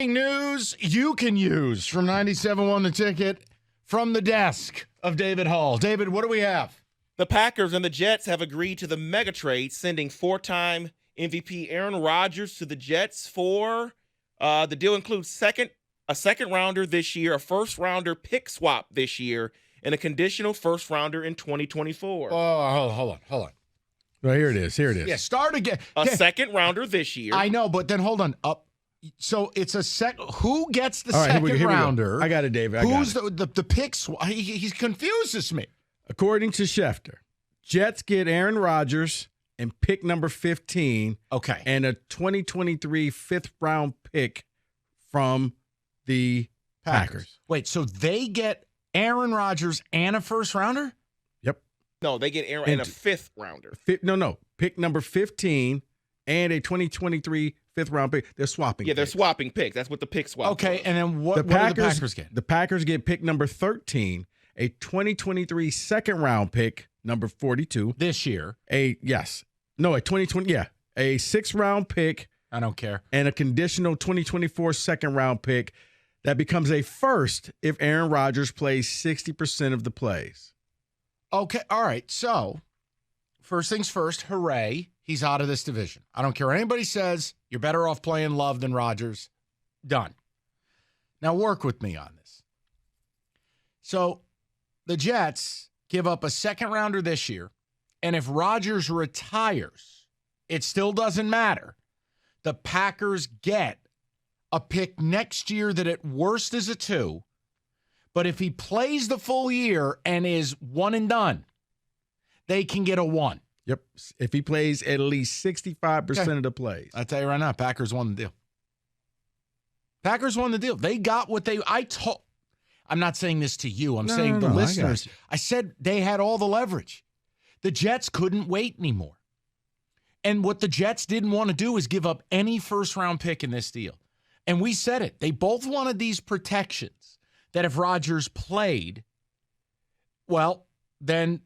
News you can use from 97.1 The Ticket from the desk of David Hall. David, what do we have? The Packers and the Jets have agreed to the mega trade, sending four-time MVP Aaron Rodgers to the Jets for the deal includes a second rounder this year, a first rounder pick swap this year, and a conditional first rounder in 2024. Oh, hold on. Well, here it is. Yeah, start again. A second rounder this year. I know, but then hold on. So it's a who gets the All right, second here we rounder? go. I got it, David. Who's the pick swap? He confuses me. According to Schefter, Jets get Aaron Rodgers and pick number 15. Okay. And a 2023 fifth-round pick from the Packers. Wait, so they get Aaron Rodgers and a first rounder? Yep. No, they get Aaron and a fifth rounder. No. Pick number 15 and a 2023 fifth-round pick. They're swapping. Yeah, they're swapping picks. That's what the pick swap Okay, was. and then what do the Packers get? The Packers get pick number 13, a 2023 second-round pick, number 42. This year. A 2020, a sixth-round pick. I don't care. And a conditional 2024 second-round pick that becomes a first if Aaron Rodgers plays 60% of the plays. Okay, all right. So, first things first, hooray. He's out of this division. I don't care what anybody says. You're better off playing Love than Rodgers. Done. Now work with me on this. So the Jets give up a second rounder this year, and if Rodgers retires, it still doesn't matter. The Packers get a pick next year that at worst is a 2, but if he plays the full year and is one and done, they can get a 1. Yep. If he plays at least 65% of the plays. I'll tell you right now, Packers won the deal. Packers won the deal. They got what I'm not saying this to you. I'm saying the listeners. I said they had all the leverage. The Jets couldn't wait anymore. And what the Jets didn't want to do is give up any first-round pick in this deal. And we said it. They both wanted these protections that if Rodgers played, well, then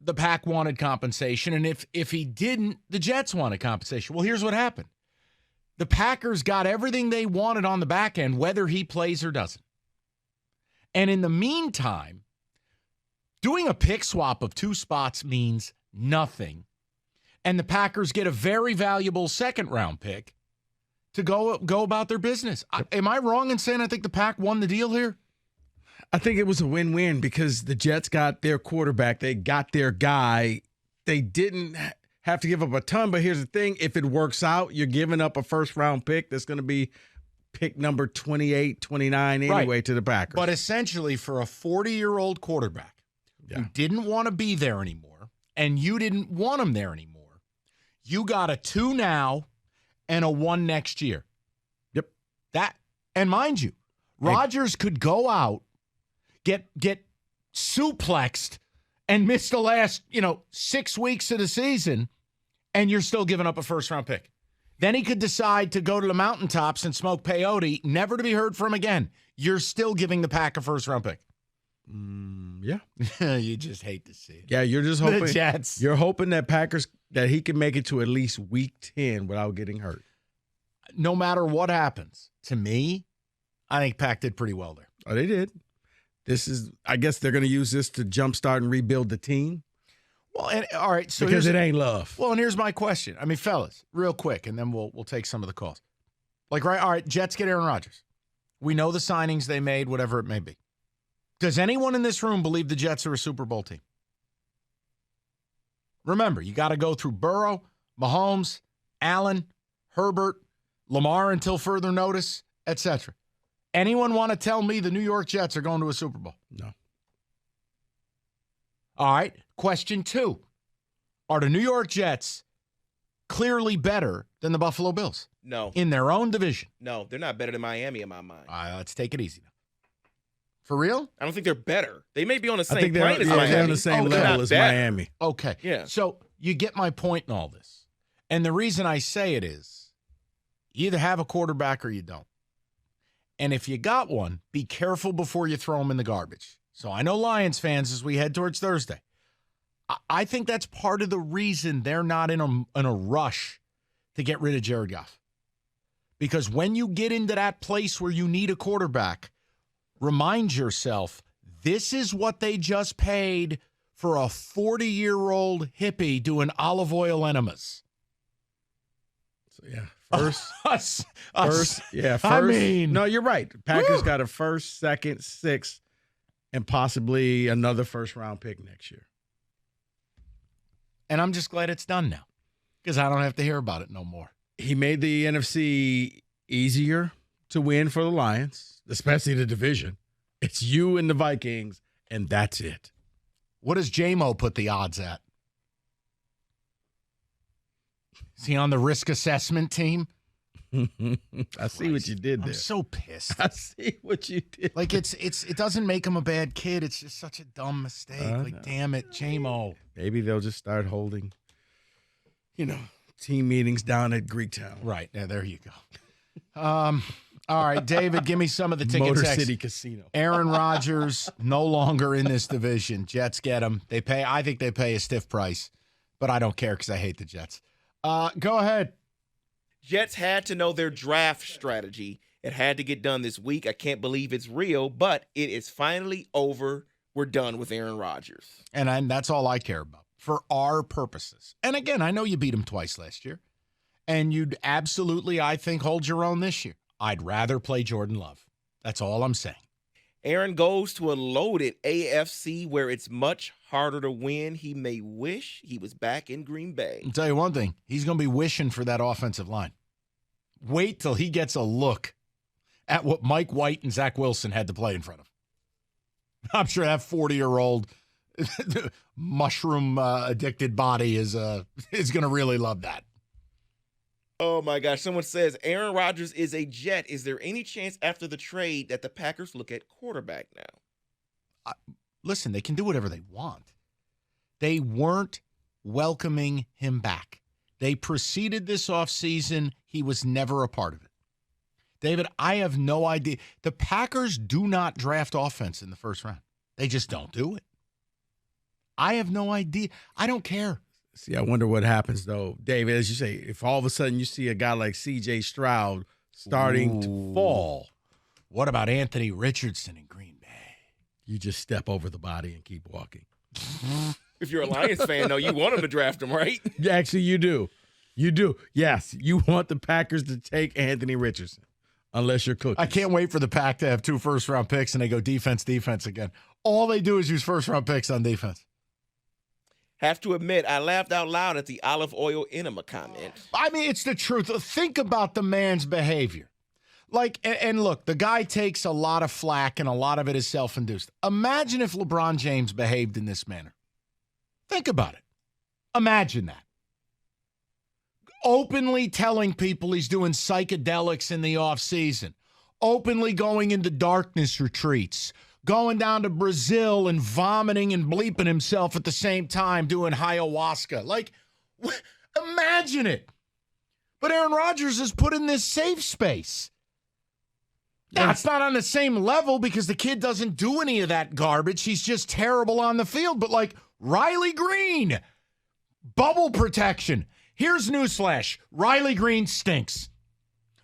the Pack wanted compensation, and if he didn't, the Jets wanted compensation. Well, here's what happened. The Packers got everything they wanted on the back end, whether he plays or doesn't. And in the meantime, doing a pick swap of 2 spots means nothing. And the Packers get a very valuable second-round pick to go about their business. Am I wrong in saying I think the Pack won the deal here? I think it was a win-win because the Jets got their quarterback. They got their guy. They didn't have to give up a ton, but here's the thing. If it works out, you're giving up a first-round pick that's going to be pick number 28, 29 anyway to the Packers. But essentially for a 40-year-old quarterback who didn't want to be there anymore and you didn't want him there anymore, you got a 2 now and a 1 next year. Yep. And mind you, Rodgers could go out, get suplexed and miss the last, 6 weeks of the season, and you're still giving up a first-round pick. Then he could decide to go to the mountaintops and smoke peyote, never to be heard from again. You're still giving the Pack a first-round pick. Yeah. You just hate to see it. Yeah, you're just hoping. The Jets. You're hoping that he can make it to at least week 10 without getting hurt. No matter what happens, to me, I think Pack did pretty well there. Oh, they did. I guess they're going to use this to jumpstart and rebuild the team. Well, all right. So because it ain't love. Well, and here's my question. I mean, fellas, real quick, and then we'll take some of the calls. All right, Jets get Aaron Rodgers. We know the signings they made, whatever it may be. Does anyone in this room believe the Jets are a Super Bowl team? Remember, you got to go through Burrow, Mahomes, Allen, Herbert, Lamar until further notice, etc. Anyone want to tell me the New York Jets are going to a Super Bowl? No. All right. Question 2. Are the New York Jets clearly better than the Buffalo Bills? No. In their own division? No, they're not better than Miami in my mind. Let's take it easy now. For real? I don't think they're better. They may be on the same plane as Miami. They're on the same level as Miami. Okay. Yeah. So you get my point in all this. And the reason I say it is you either have a quarterback or you don't. And if you got one, be careful before you throw them in the garbage. So I know Lions fans, as we head towards Thursday, I think that's part of the reason they're not in a rush to get rid of Jared Goff. Because when you get into that place where you need a quarterback, remind yourself, this is what they just paid for a 40-year-old hippie doing olive oil enemas. So, yeah. First. I mean. No, you're right. Packers got a first, second, sixth, and possibly another first-round pick next year. And I'm just glad it's done now because I don't have to hear about it no more. He made the NFC easier to win for the Lions, especially the division. It's you and the Vikings, and that's it. What does J-Mo put the odds at? Is he on the risk assessment team? I see what you did there. I'm so pissed. I see what you did. Like it doesn't make him a bad kid. It's just such a dumb mistake. Damn it, J-Mo. Maybe they'll just start holding, team meetings down at Greektown. Right. Yeah, there you go. All right, David, give me some of the ticket Motor text. City Casino. Aaron Rodgers no longer in this division. Jets get him. I think they pay a stiff price, but I don't care because I hate the Jets. Go ahead. Jets had to know their draft strategy. It had to get done this week. I can't believe it's real, but it is finally over. We're done with Aaron Rodgers. And that's all I care about for our purposes. And again, I know you beat him twice last year, and you'd absolutely, I think, hold your own this year. I'd rather play Jordan Love. That's all I'm saying. Aaron goes to a loaded AFC where it's much harder to win. He may wish he was back in Green Bay. I'll tell you one thing. He's going to be wishing for that offensive line. Wait till he gets a look at what Mike White and Zach Wilson had to play in front of him. I'm sure that 40-year-old mushroom-addicted body is going to really love that. Oh, my gosh. Someone says Aaron Rodgers is a Jet. Is there any chance after the trade that the Packers look at quarterback now? Listen, they can do whatever they want. They weren't welcoming him back. They proceeded this offseason. He was never a part of it. David, I have no idea. The Packers do not draft offense in the first round. They just don't do it. I have no idea. I don't care. See, I wonder what happens, though, David, as you say, if all of a sudden you see a guy like C.J. Stroud starting to fall. What about Anthony Richardson in Green Bay? You just step over the body and keep walking. If you're a Lions fan, though, you want him to draft him, right? Actually, you do. You do. Yes, you want the Packers to take Anthony Richardson, unless you're cooking. I can't wait for the Pack to have 2 first-round picks and they go defense again. All they do is use first-round picks on defense. Have to admit, I laughed out loud at the olive oil enema comment. I mean, it's the truth. Think about the man's behavior. And look, the guy takes a lot of flack, and a lot of it is self-induced. Imagine if LeBron James behaved in this manner. Think about it. Imagine that. Openly telling people he's doing psychedelics in the offseason. Openly going into darkness retreats. Going down to Brazil and vomiting and bleeping himself at the same time doing ayahuasca. Imagine it. But Aaron Rodgers is put in this safe space. Now, it's not on the same level because the kid doesn't do any of that garbage. He's just terrible on the field. But Riley Green, bubble protection. Here's newsflash. Riley Green stinks.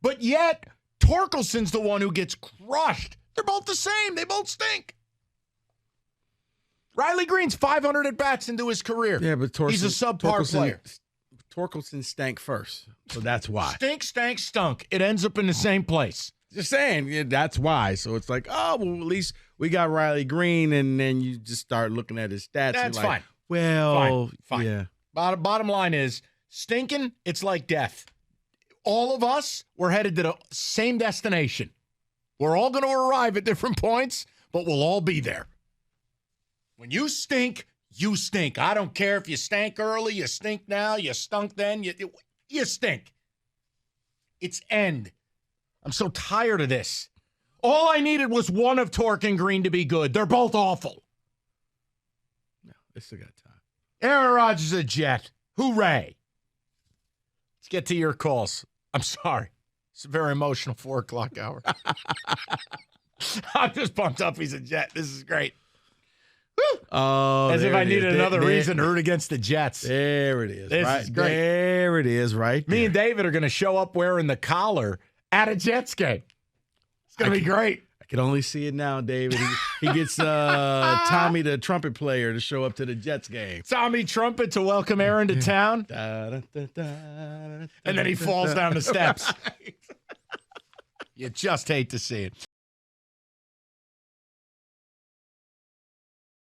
But yet, Torkelson's the one who gets crushed. They're both the same. They both stink. Riley Green's 500 at-bats into his career. Yeah, but he's a subpar player. Torkelson stank first, so that's why. Stink, stank, stunk. It ends up in the same place. Just saying, that's why. So it's at least we got Riley Green, and then you just start looking at his stats. That's fine. Well, fine. Yeah. Bottom line is, stinking, it's like death. All of us, we're headed to the same destination. We're all going to arrive at different points, but we'll all be there. When you stink, you stink. I don't care if you stank early, you stink now, you stunk then, you stink. It's end. I'm so tired of this. All I needed was one of Tork and Green to be good. They're both awful. No, they still got time. Aaron Rodgers is a Jet. Hooray. Let's get to your calls. I'm sorry. It's a very emotional 4 o'clock hour. I'm just pumped up he's a Jet. This is great. As if I needed another reason to root against the Jets. There it is. This is great. There it is, right there. Me and David are going to show up wearing the collar at a Jets game. It's going to be great. I can only see it now, David. He gets Tommy, the trumpet player, to show up to the Jets game. Tommy Trumpet to welcome Aaron to town. And then he falls down the steps. You just hate to see it.